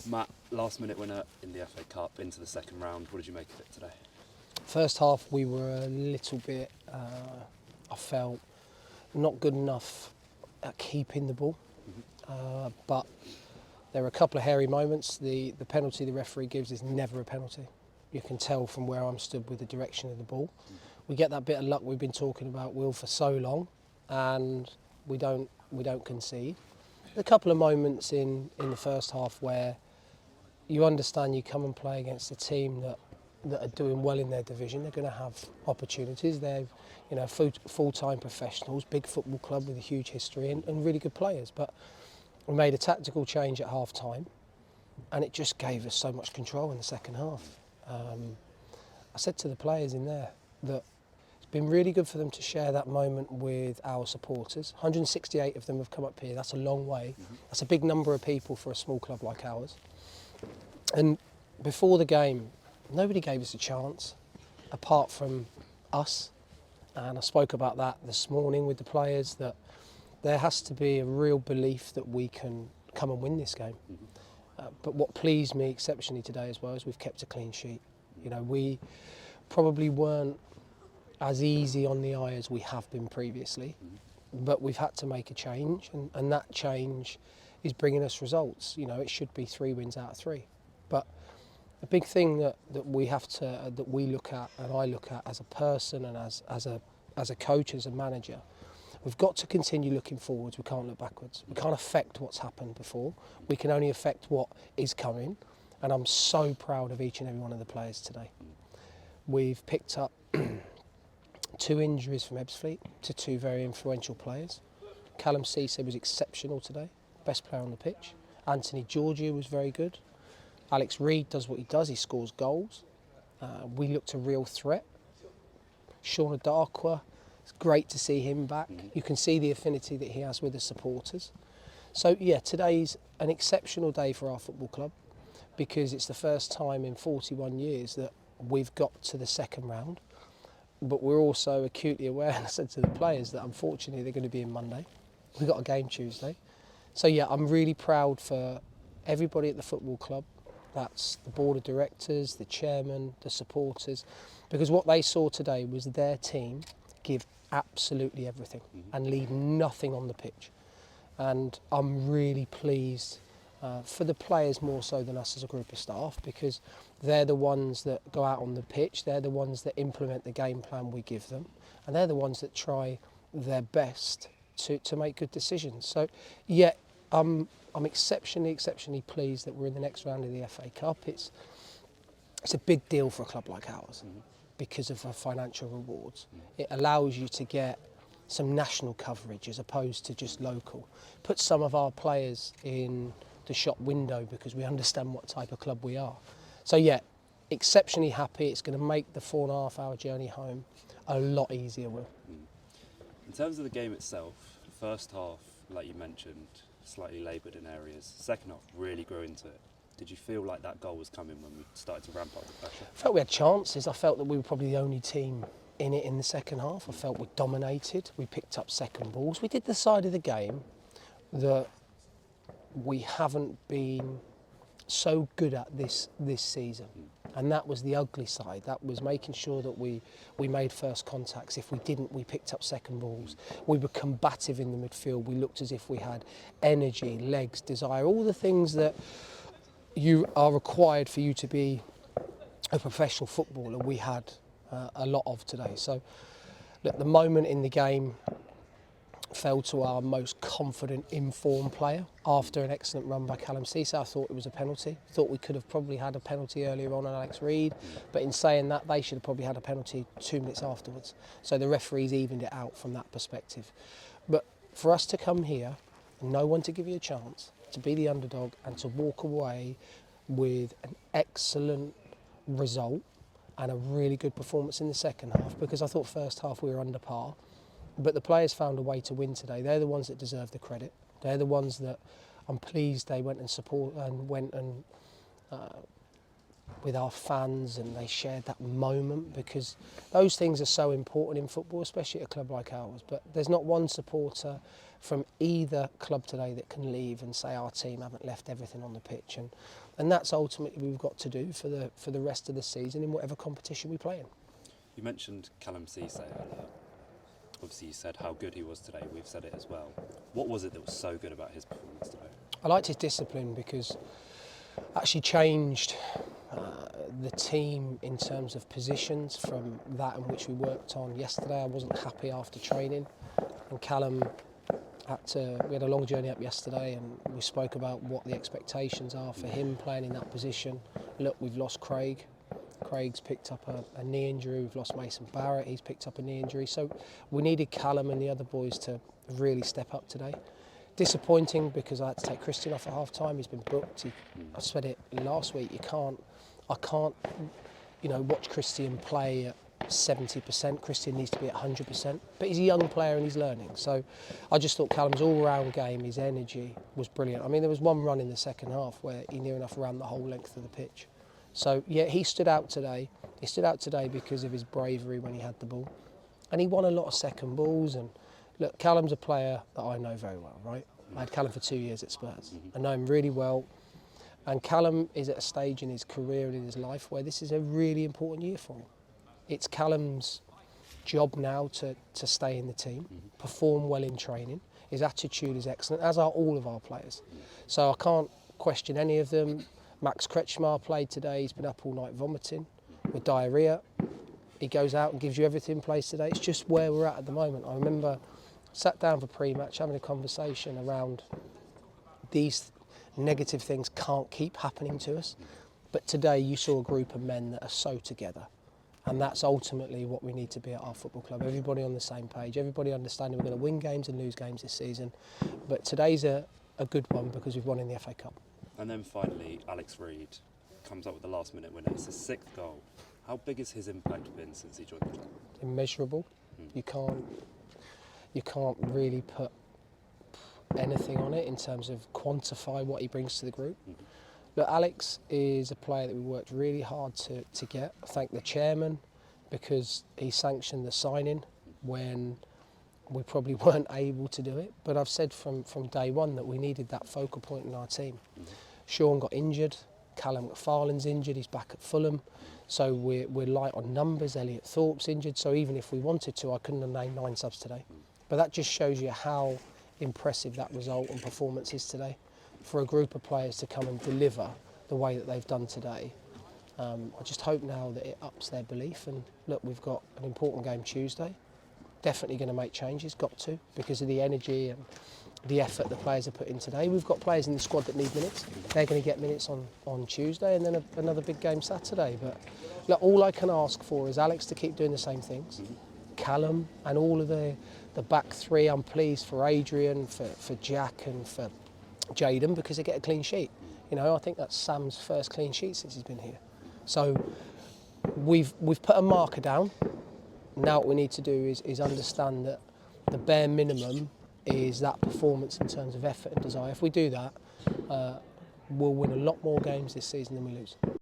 Matt, last minute winner in the FA Cup into the second round. What did you make of it today? First half we were a little bit, I felt, not good enough at keeping the ball. But there were a couple of hairy moments. The penalty the referee gives is never a penalty. You can tell from where I'm stood with the direction of the ball. We get that bit of luck we've been talking about, Will, for so long, and we don't concede. A couple of moments in the first half where you understand you come and play against a team that are doing well in their division. They're going to have opportunities. They're full-time professionals, big football club with a huge history and really good players. But we made a tactical change at half time and it just gave us so much control in the second half. I said to the players in there that it's been really good for them to share that moment with our supporters. 168 of them have come up here. That's a long way. That's a big number of people for a small club like ours. And before the game, nobody gave us a chance apart from us. And I spoke about that this morning with the players, that there has to be a real belief that we can come and win this game. But what pleased me exceptionally today as well is we've kept a clean sheet. You know, we probably weren't as easy on the eye as we have been previously, but we've had to make a change, and that change is bringing us results. You know, it should be 3 wins out of 3. But a big thing that we have to, that we look at, and I look at as a person and as a coach, as a manager, we've got to continue looking forwards. We can't look backwards. We can't affect what's happened before. We can only affect what is coming. And I'm so proud of each and every one of the players today. We've picked up 2 injuries from Ebbsfleet to 2 very influential players. Callum Cisse was exceptional today, best player on the pitch. Anthony Georgiou was very good. Alex Reid does what he does, he scores goals. We looked a real threat. Shauna Darkwa, it's great to see him back. You can see the affinity that he has with the supporters. So yeah, today's an exceptional day for our football club because it's the first time in 41 years that we've got to the second round. But we're also acutely aware, and I said to the players, that unfortunately they're going to be in Monday. We've got a game Tuesday. So yeah, I'm really proud for everybody at the football club. That's the board of directors, the chairman, the supporters, because what they saw today was their team give absolutely everything and leave nothing on the pitch. And I'm really pleased for the players more so than us as a group of staff, because they're the ones that go out on the pitch, they're the ones that implement the game plan we give them, and they're the ones that try their best to make good decisions. So yeah, I'm exceptionally pleased that we're in the next round of the FA Cup. It's a big deal for a club like ours because of the financial rewards. It allows you to get some national coverage as opposed to just local. Puts some of our players in the shop window because we understand what type of club we are. So yeah, exceptionally happy. It's going to make the 4.5 hour journey home a lot easier, Will. In terms of the game itself, first half, like you mentioned, slightly laboured in areas. Second half really grew into it. Did you feel like that goal was coming when we started to ramp up the pressure? I felt we had chances. I felt that we were probably the only team in it in the second half. I felt we dominated. We picked up second balls. We did the side of the game that we haven't been so good at this season. And that was the ugly side. That was making sure that we made first contacts. If we didn't, we picked up second balls. We were combative in the midfield. We looked as if we had energy, legs, desire, all the things that you are required for you to be a professional footballer. We had a lot of today. So look, the moment in the game fell to our most confident, informed player after an excellent run by Callum Cisse. I thought it was a penalty. Thought we could have probably had a penalty earlier on Alex Reid, but in saying that, they should have probably had a penalty 2 minutes afterwards. So the referees evened it out from that perspective. But for us to come here and no one to give you a chance, to be the underdog and to walk away with an excellent result and a really good performance in the second half, because I thought first half we were under par. But the players found a way to win today. They're the ones that deserve the credit. They're the ones that I'm pleased they went and with our fans, and they shared that moment, because those things are so important in football, especially at a club like ours. But there's not one supporter from either club today that can leave and say our team haven't left everything on the pitch, and that's ultimately what we've got to do for the rest of the season in whatever competition we play in. You mentioned Callum Ceesay earlier. Obviously, you said how good he was today. We've said it as well. What was it that was so good about his performance today? I liked his discipline, because actually changed the team in terms of positions from that in which we worked on yesterday. I wasn't happy after training, and Callum we had a long journey up yesterday, and we spoke about what the expectations are for him playing in that position. Look, we've lost Craig. Craig's picked up a knee injury. We've lost Mason Barrett. He's picked up a knee injury. So we needed Callum and the other boys to really step up today. Disappointing, because I had to take Christian off at half time. He's been booked. I said it last week. I can't, watch Christian play at 70%. Christian needs to be at 100%. But he's a young player and he's learning. So I just thought Callum's all-round game, his energy was brilliant. I mean, there was one run in the second half where he near enough ran the whole length of the pitch. So yeah, he stood out today. He stood out today because of his bravery when he had the ball, and he won a lot of second balls. And look, Callum's a player that I know very well, right? I had Callum for 2 years at Spurs. I know him really well. And Callum is at a stage in his career and in his life where this is a really important year for him. It's Callum's job now to stay in the team, perform well in training. His attitude is excellent, as are all of our players. So I can't question any of them. Max Kretschmar played today. He's been up all night vomiting with diarrhoea. He goes out and gives you everything, plays today. It's just where we're at the moment. I remember sat down for pre-match having a conversation around these negative things can't keep happening to us. But today you saw a group of men that are so together. And that's ultimately what we need to be at our football club. Everybody on the same page, everybody understanding we're going to win games and lose games this season. But today's a good one because we've won in the FA Cup. And then finally, Alex Reid comes up with the last-minute winner. It's his 6th goal. How big has his impact been since he joined the club? Immeasurable. You can't really put anything on it in terms of quantify what he brings to the group. Look, Alex is a player that we worked really hard to get. I thank the chairman because he sanctioned the signing when we probably weren't able to do it. But I've said from day one that we needed that focal point in our team. Sean got injured, Callum McFarlane's injured, he's back at Fulham. So we're light on numbers. Elliot Thorpe's injured, so even if we wanted to, I couldn't have named 9 subs today. But that just shows you how impressive that result and performance is today. For a group of players to come and deliver the way that they've done today, I just hope now that it ups their belief. And look, we've got an important game Tuesday. Definitely going to make changes, got to, because of the energy and the effort the players have put in today. We've got players in the squad that need minutes. They're going to get minutes on Tuesday, and then another big game Saturday. But look, all I can ask for is Alex to keep doing the same things. Callum and all of the back three. I'm pleased for Adrian, for Jack and for Jayden, because they get a clean sheet. I think that's Sam's first clean sheet since he's been here. So we've put a marker down. Now what we need to do is understand that the bare minimum is that performance in terms of effort and desire. If we do that, we'll win a lot more games this season than we lose.